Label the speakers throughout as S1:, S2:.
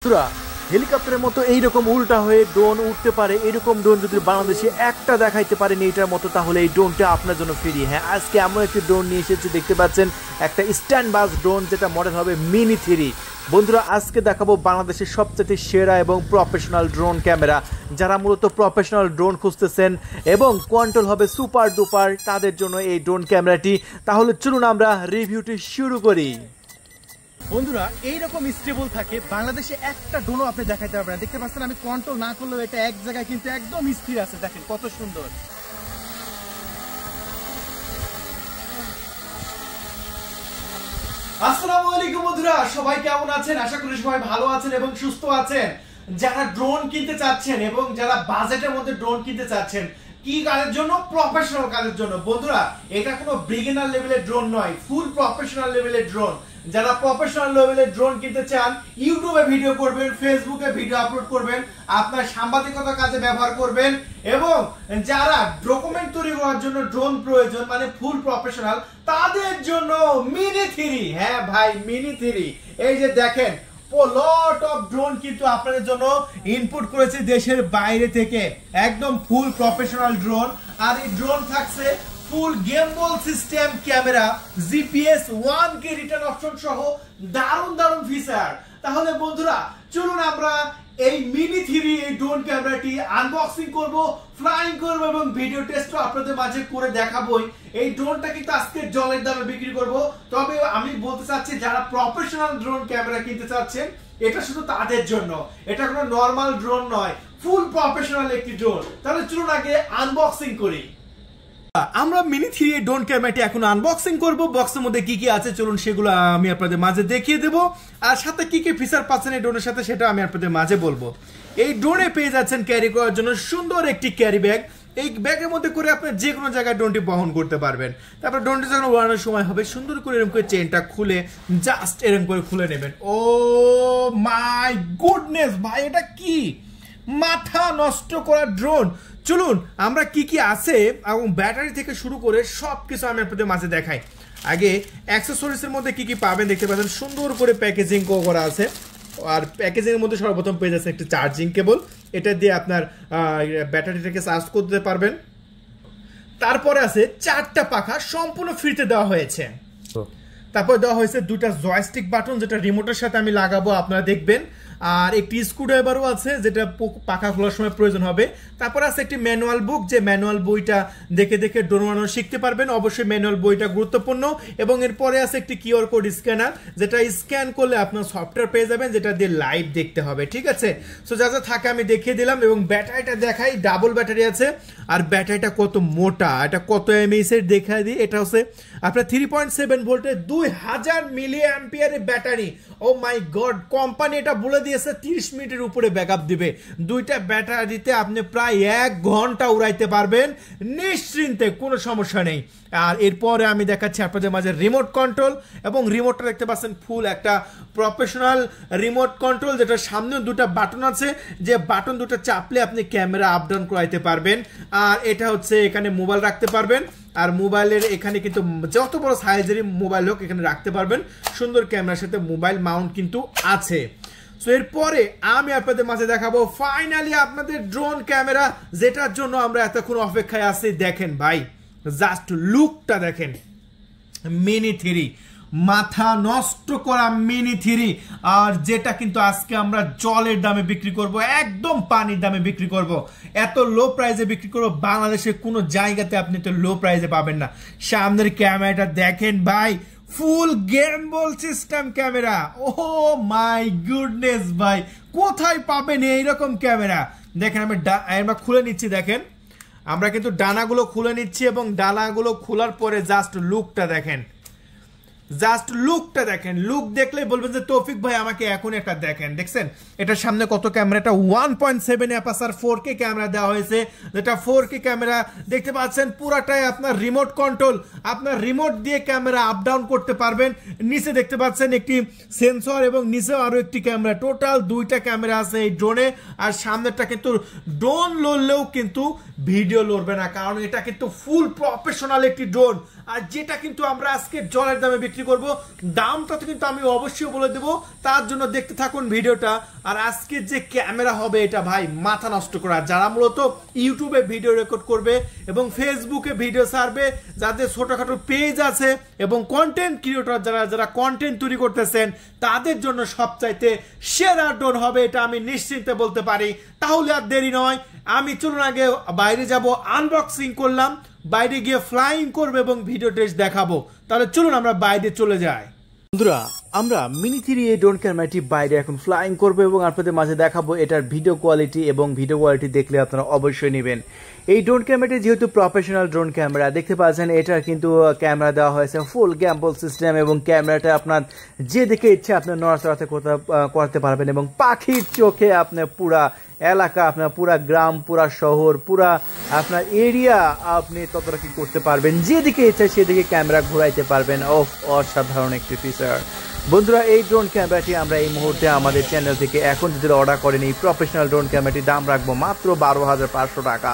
S1: বন্ধুরা হেলিকপ্টারের মতো এইরকম উল্টা হয়ে ড্রোন উঠতে পারে, এরকম ড্রোন যদি বাংলাদেশে একটা দেখাইতে পারেন এইটার মতো, তাহলে এই ড্রোনটা আপনার জন্য ফ্রি। হ্যাঁ, আজকে এমন একটি ড্রোন নিয়ে এসেছি, দেখতে পাচ্ছেন একটা স্ট্যান্ড বাস ড্রোন, যেটা মডেল হবে মিনি 3। বন্ধুরা আজকে দেখাবো বাংলাদেশের সবচেয়ে সেরা এবং প্রফেশনাল ড্রোন ক্যামেরা। যারা মূলত প্রফেশনাল ড্রোন খুঁজতেছেন এবং কন্ট্রোল হবে সুপার ডুপার, তাদের জন্য এই ড্রোন ক্যামেরাটি। তাহলে চলুন আমরা রিভিউটি শুরু করি।
S2: বন্ধুরা এইরকম স্টেবল থাকে বাংলাদেশে একটা ড্রোনও আপনি দেখাইতে পারবেন না। দেখতে পাচ্ছেন আমি কন্ট্রোল না করলেও এটা এক জায়গায় কিন্তু একদম স্থির আছে। দেখেন কত সুন্দর।
S3: আসসালামু আলাইকুম বন্ধুরা, সবাই কেমন আছেন? আশা করি সবাই ভালো আছেন এবং সুস্থ আছেন। যারা ড্রোন কিনতে চাচ্ছেন এবং যারা বাজেটের মধ্যে ড্রোন কিনতে চাচ্ছেন, কি কাজের জন্য? প্রফেশনাল কাজের জন্য। বন্ধুরা এটা কোনো বিগিনার লেভেলের ড্রোন নয়, ফুল প্রফেশনাল লেভেলের ড্রোন। যারা প্রফেশনাল লেভেলের ড্রোন কিনতে চান, ইউটিউবে ভিডিও করবেন, ফেসবুকে ভিডিও আপলোড করবেন, আপনার সাংবাদিকতা কাজে ব্যবহার করবেন, এবং যারা ডকুমেন্ট তৈরি করার জন্য ড্রোন প্রয়োজন, মানে ফুল প্রফেশনাল, তাদের জন্য মিনি 3। হ্যাঁ ভাই, মিনি 3। এই যে দেখেন লট অফ ড্রোন কিন্তু আপনাদের জন্য ইনপুট করেছে দেশের বাইরে থেকে, একদম ফুল প্রফেশনাল ড্রোন। আর এই ড্রোন থাকছে full gimbal system camera, GPS, 1K return option সহ দারুণ দারুণ ফিচার। তাহলে বন্ধুরা চলুন আমরা এই মিনি 3 এই ড্রোন ক্যামেরাটি আনবক্সিং করব, ফ্লাইং করব এবং ভিডিও টেস্টও আপনাদের মাঝে করে দেখাবোই। এই ড্রোনটা কিন্তু আজকে জলের দামে বিক্রি করব। তবে আমি বলতে চাচ্ছি, যারা প্রফেশনাল ড্রোন ক্যামেরা কিনতে চাচ্ছেন, এটা শুধু তাদের জন্য। এটা কোনো নরমাল ড্রোন নয়, ফুল প্রফেশনাল একটি ড্রোন। তাহলে চলুন আগে আনবক্সিং করি।
S2: আমরা মিনি 3 এই ড্রোন ক্যামেরাটি এখন আনবক্সিং করব। বক্সের মধ্যে কি কি আছে চলুন সেগুলো আমি আপনাদের মাঝে দেখিয়ে দেব, আর সাথে কি কি ফিচার পাচ্ছেন এই ড্রোনের সাথে সেটা আমি আপনাদের মাঝে বলবো। এই ড্রোনে পেয়ে যাচ্ছেন ক্যারি করার জন্য সুন্দর একটি ক্যারি ব্যাগ। এই ব্যাগের মধ্যে করে আপনি যে কোনো জায়গায় ড্রোনটি বহন করতে পারবেন। তারপর ড্রোনটি যখন উড়ানোর সময় হবে, সুন্দর করে এরকম করে চেনটা খুলে জাস্ট এরকম করে খুলে নেবেন। ও মাই গুডনেস ভাই, এটা কি মাথা নষ্ট করা ড্রোন! চলুন আমরা কি কি আছে এবং ব্যাটারি থেকে শুরু করে সবকিছু আমি আপনাদের মাঝে দেখাই। আগে অ্যাক্সেসরিজের মধ্যে কি কি পাবেন দেখতে পাচ্ছেন, সুন্দর করে প্যাকেজিং করা আছে। আর প্যাকেজিং এর মধ্যে সর্বপ্রথম পেয়ে যাচ্ছে একটা চার্জিং কেবল, এটা দিয়ে আপনার ব্যাটারিটাকে চার্জ করতে পারবেন। তারপরে আছে 4টা পাখা সম্পূর্ণ ফ্রিতে দেওয়া হয়েছে। তারপর দেওয়া হয়েছে 2টা জয়স্টিক বাটন, যেটা রিমোটের সাথে আমি লাগাবো, আপনারা দেখবেন। আর একটি স্ক্রুড্রাইভারও আছে, যেটা পাখা খোলার সময় প্রয়োজন হবে। তারপর আছে একটি ম্যানুয়াল বুক, যে ম্যানুয়াল বইটা দেখে দেখে ড্রোন বানানো শিখতে পারবেন। অবশ্যই ম্যানুয়াল বইটা গুরুত্বপূর্ণ। এবং এরপরে আছে একটি কিউআর কোড স্ক্যানার, যেটা স্ক্যান করলে আপনার সফটওয়্যার পেয়ে যাবেন, যেটা দিয়ে লাইভ দেখতে হবে। ঠিক আছে, সো যা যা থাকে আমি দেখিয়ে দিলাম। এবং ব্যাটারিটা দেখাই, ডাবল ব্যাটারি আছে। আর ব্যাটারিটা কত মোটা, এটা কত এমএএইচ এর দেখাই দিই। এটা হচ্ছে আপনার 3.7 ভোল্টের 2000 মিলি অ্যাম্পিয়ারের ব্যাটারি। ও মাই গড, কোম্পানি এটা বলে দিয়েছে 30 মিনিটের উপরে ব্যাকআপ দিবে। 2টা ব্যাটারিতে আপনি প্রায় 1 ঘন্টা উড়াইতে পারবেন নিশ্চিন্তে, কোনো সমস্যা নেই। আর এরপরে আমি দেখাচ্ছি আপনাদের মাঝে রিমোট কন্ট্রোল। এবং রিমোটটা দেখতে পাচ্ছেন ফুল একটা প্রফেশনাল রিমোট কন্ট্রোল, যেটা সামনে 2টা বাটন আছে, যে বাটন 2টা চাপলে আপনি ক্যামেরা আপ ডাউন করাইতে পারবেন। আর এটা হচ্ছে এখানে মোবাইল রাখতে পারবেন। আর মোবাইলের এখানে কিন্তু যত বড় সাইজেরই মোবাইল হোক এখানে রাখতে পারবেন। সুন্দর ক্যামেরার সাথে মোবাইল মাউন্ট কিন্তু আছে। সো এরপরে আমি আপনাদের মাঝে দেখাবো ফাইনালি আপনাদের ড্রোন ক্যামেরা, যেটার জন্য আমরা এতক্ষণ অপেক্ষায় আছি। দেখেন ভাই, জাস্ট লুকটা দেখেন, মিনি 3, মাথা নষ্ট করা মিনি 3। আর যেটা কিন্তু আজকে আমরা জলের দামে বিক্রি করব, একদম পানির দামে বিক্রি করব, এত লো প্রাইসে বিক্রি করব। বাংলাদেশের কোনো জায়গাতে আপনি তো লো প্রাইসে পাবেন না। সামনের ক্যামেরাটা দেখেন ভাই, full gimbal system camera. Oh my goodness ভাই, কোথায় পাবেন এইরকম ক্যামেরা? দেখেন আমরা খুলে নিচ্ছি। দেখেন আমরা কিন্তু ডানাগুলো খুলে নিচ্ছি, এবং ডানাগুলো খোলার পরে জাস্ট লুকটা দেখেন, জাস্ট লুকটা দেখেন। লুক দেখলেই বলবেন যে তৌফিক ভাই আমাকে এখন একটা দেখেন। দেখছেন এটার সামনে কত ক্যামেরা, এটা 1.7 অ্যাপারচার 4K ক্যামেরা দেওয়া হয়েছে, যেটা 4K ক্যামেরা। দেখতে পাচ্ছেন পুরাটাই আপনার রিমোট কন্ট্রোল, আপনার রিমোট দিয়ে ক্যামেরা আপ ডাউন করতে পারবেন। নিচে দেখতে পাচ্ছেন একটি সেন্সর, এবং নিচেও আরো একটি ক্যামেরা। টোটাল 2টা ক্যামেরা আছে এই ড্রোনে। আর সামনেরটা কিন্তু ড্রোন লড়লেও কিন্তু ভিডিও লড়বে না, কারণ এটা কিন্তু ফুল প্রফেশনাল একটি ড্রোন। আর যেটা কিন্তু আমরা আজকে জলের দামে বিক্রি করব, দামটা তো কিন্তু আমি অবশ্যই বলে দেবো, তার জন্য দেখতে থাকুন ভিডিওটা। আর আজকে যে ক্যামেরা হবে এটা ভাই মাথা নষ্ট করা, যারা মূলত ইউটিউবে ভিডিও রেকর্ড করবে এবং ফেসবুকে ভিডিও ছাড়বে, যাদের ছোটখাটো পেজ আছে এবং কন্টেন্ট ক্রিয়েটর যারা কন্টেন্ট তৈরি করতেছেন, তাদের জন্য সবচাইতে সেরা ড্রোন হবে, এটা আমি নিশ্চিন্তে বলতে পারি। তাহলে আর দেরি নয়, আমি চলুন আগে বাইরে যাব, আনবক্সিং করলাম, বাইরে গিয়ে ফ্লাইং করবো এবং ভিডিও টেস্ট দেখাবো। তাহলে চলুন আমরা বাইরে চলে যাই।
S1: বন্ধুরা, আমরা মিনি 3 এই ড্রোন ক্যামেরাটি বাইরে এখন ফ্লাইং করবো এবং আপনাদের মাঝে দেখাবো এটার ভিডিও কোয়ালিটি, এবং ভিডিও কোয়ালিটি দেখলে আপনারা অবশ্যই নেবেন। এই ড্রোন ক্যামেরাটি যেহেতু প্রফেশনাল ড্রোন ক্যামেরা, দেখতে পাচ্ছেন এটার কিন্তু ক্যামেরা দেওয়া হয়েছে ফুল গ্যাম্বল সিস্টেম, এবং ক্যামেরাটা আপনার যেদিকে ইচ্ছে আপনার নড়াচড়াতে করতে পারবেন, এবং পাখির চোখে আপনার পুরা এলাকা, আপনার পুরা গ্রাম, পুরা শহর, পুরা আপনার এরিয়া আপনি তদারকি করতে পারবেন, যেদিকে ইচ্ছা সেদিকে ক্যামেরা ঘোরাইতে পারবেন। অসাধারণ একটি ফিচার। বন্ধুরা, এই ড্রোন ক্যামেরাটি আমরা এই মুহূর্তে আমাদের চ্যানেল থেকে এখন যদি অর্ডার করেন, এই প্রফেশনাল ড্রোন ক্যামেরাটির দাম রাখবো মাত্র 12,500 টাকা।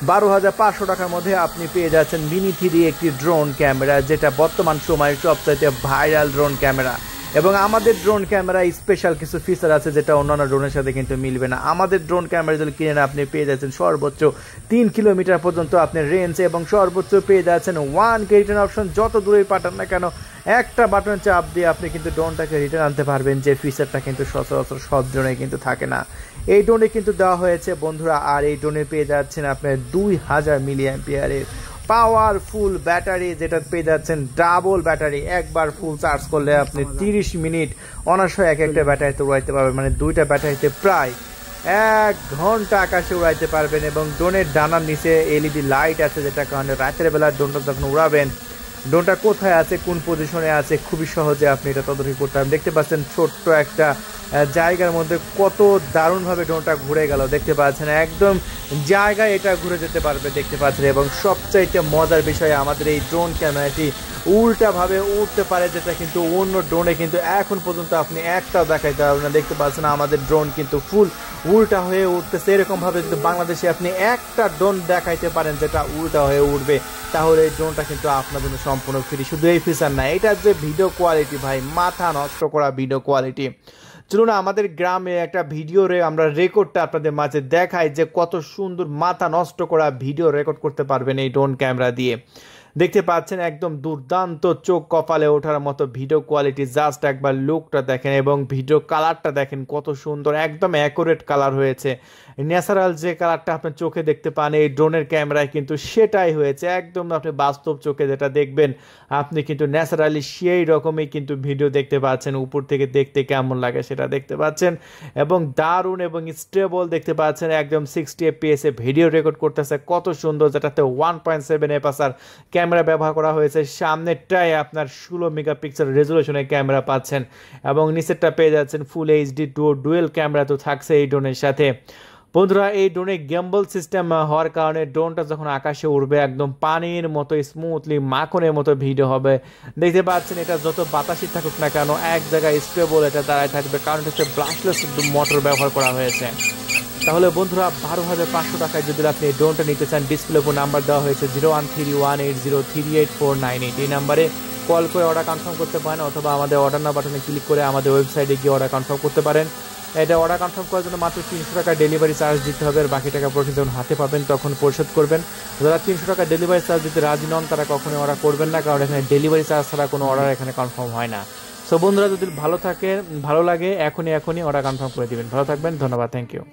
S1: 12,500 টাকার মধ্যে আপনি পেয়ে যাচ্ছেন মিনি 3 একটি ড্রোন ক্যামেরা, যেটা বর্তমান সময়ের সবচাইতে ভাইরাল ড্রোন ক্যামেরা। এবং আমাদের ড্রোন ক্যামেরায় স্পেশাল কিছু ফিচার আছে যেটা অন্যান্য ড্রোনের সাথে কিন্তু মিলবে না। আমাদের ড্রোন ক্যামেরা যদি কিনেন আপনি পেয়ে যাচ্ছেন সর্বোচ্চ 3 কিলোমিটার পর্যন্ত আপনার রেঞ্জ, এবং সর্বোচ্চ পেয়ে যাচ্ছেন 1K রিটার্ন অপশন। যত দূরেই পাঠান না কেন, একটা বাটন চাপ দিয়ে আপনি কিন্তু ড্রোনটাকে রিটার্ন আনতে পারবেন, যে ফিচারটা কিন্তু সচরাচর সব ড্রোনে কিন্তু থাকে না। এই ড্রোনে কিন্তু দেওয়া হয়েছে বন্ধুরা। আর এই ড্রোনে পেয়ে যাচ্ছেন আপনার 2000 মিলি অ্যাম্পিয়ারের পাওয়ারফুল ব্যাটারি, যেটা পেয়ে যাচ্ছেন ডাবল ব্যাটারি। একবার ফুল চার্জ করলে আপনি 30 মিনিট অনায়াসে একটা ব্যাটারিতে উড়াইতে পারবেন, মানে দুইটা ব্যাটারিতে প্রায় 1 ঘন্টা আকাশে উড়াইতে পারবেন। এবং ড্রোনের ডানার নিচে LED লাইট আছে, যেটা কারণে রাতের বেলা ড্রোনটা যখন উড়াবেন, ড্রোনটা কোথায় আছে, কোন পজিশনে আছে, খুবই সহজে আপনি এটা তদারকি করতে পারবেন। দেখতে পাচ্ছেন ছোট্ট একটা জায়গার মধ্যে কত দারুণভাবে ড্রোনটা ঘুরে গেল, দেখতে পাচ্ছেন একদম জায়গায় এটা ঘুরে যেতে পারবে, দেখতে পাচ্ছেন। এবং সবচাইতে মজার বিষয়, আমাদের এই ড্রোন ক্যামেরাটি উল্টাভাবে উঠতে পারে, যেটা কিন্তু অন্য ড্রোনে কিন্তু এখন পর্যন্ত আপনি একটাও দেখাইতে পারবেন না। দেখতে পাচ্ছেন আমাদের ড্রোন কিন্তু ফুল উল্টা হয়ে উঠতেছে। এরকমভাবে যদি বাংলাদেশে আপনি একটা ড্রোন দেখাইতে পারেন যেটা উল্টা হয়ে উঠবে, তাহলে এই ড্রোনটা কিন্তু আপনার জন্য সম্পূর্ণ ফ্রি। শুধু এই ফিচার না, এটার যে ভিডিও কোয়ালিটি ভাই, মাথা নষ্ট করা ভিডিও কোয়ালিটি। চলুন আমাদের গ্রামে একটা ভিডিও আমরা রেকর্ডটা আপনাদের মাঝে দেখাই, যে কত সুন্দর মাথা নষ্ট করা ভিডিও রেকর্ড করতে পারবেন এই ড্রোন ক্যামেরা দিয়ে। দেখতে পাচ্ছেন একদম দুর্দান্ত, চোখ কপালে ওঠার মতো ভিডিও কোয়ালিটি। জাস্ট একবার লুকটা দেখেন এবং ভিডিও কালারটা দেখেন কত সুন্দর, একদম অ্যাকুরেট কালার হয়েছে। ন্যাচারাল যে কালারটা আপনি চোখে দেখতে পান এই ড্রোনের ক্যামেরায় কিন্তু সেটাই হয়েছে। একদম আপনি বাস্তব চোখে যেটা দেখবেন আপনি কিন্তু ন্যাচারালি সেই রকমই কিন্তু ভিডিও দেখতে পাচ্ছেন। উপর থেকে দেখতে কেমন লাগে সেটা দেখতে পাচ্ছেন, এবং দারুণ এবং স্টেবল দেখতে পাচ্ছেন। একদম 60 FPS এ ভিডিও রেকর্ড করতেছে, কত সুন্দর, যেটাতে 1.7 এপাসার ক্যামেরা ব্যবহার করা হয়েছে। সামনেরটায় আপনার 16 মেগাপিক্সেল রেজুলেশনের ক্যামেরা পাচ্ছেন, এবং নিচেরটা পেয়ে যাচ্ছেন ফুল HD ডুয়েল ক্যামেরা তো থাকছে এই ড্রোনের সাথে। বন্ধুরা, এই ড্রোনে গ্যাম্বল সিস্টেম হওয়ার কারণে ড্রোনটা যখন আকাশে উড়বে একদম পানির মতো স্মুথলি মাখনের মতো ভিডিও হবে। দেখতে পাচ্ছেন এটা যত বাতাসই থাকুক না কেন এক জায়গায় স্টেবল এটা দাঁড়ায় থাকবে, কারণ হচ্ছে ব্রাশলেস মোটর ব্যবহার করা হয়েছে। তাহলে বন্ধুরা, 12,500 টাকায় যদি আপনি এই ড্রোনটা নিতে চান, ডিসপ্লে উপর নাম্বার দেওয়া হয়েছে 0131803848। এই নাম্বারে কল করে অর্ডার কনফার্ম করতে পারেন, অথবা আমাদের অর্ডার নাও বাটনে ক্লিক করে আমাদের ওয়েবসাইটে গিয়ে অর্ডার কনফার্ম করতে পারেন। এটা অর্ডার কনফার্ম করার জন্য মাত্র 300 টাকা ডেলিভারি চার্জ দিতে হবে, আর বাকি টাকা পরে যখন হাতে পাবেন তখন পরিশোধ করবেন। যারা 300 টাকা ডেলিভারি চার্জ দিতে রাজি নন তারা কখনোই অর্ডার করবেন না, কারণ এখানে ডেলিভারি চার্জ ছাড়া কোনো অর্ডার এখানে কনফার্ম হয় না। সো বন্ধুরা, যদি ভালো লাগে এখনই অর্ডার কনফার্ম করে দিবেন। ভালো থাকবেন, ধন্যবাদ, থ্যাংক ইউ।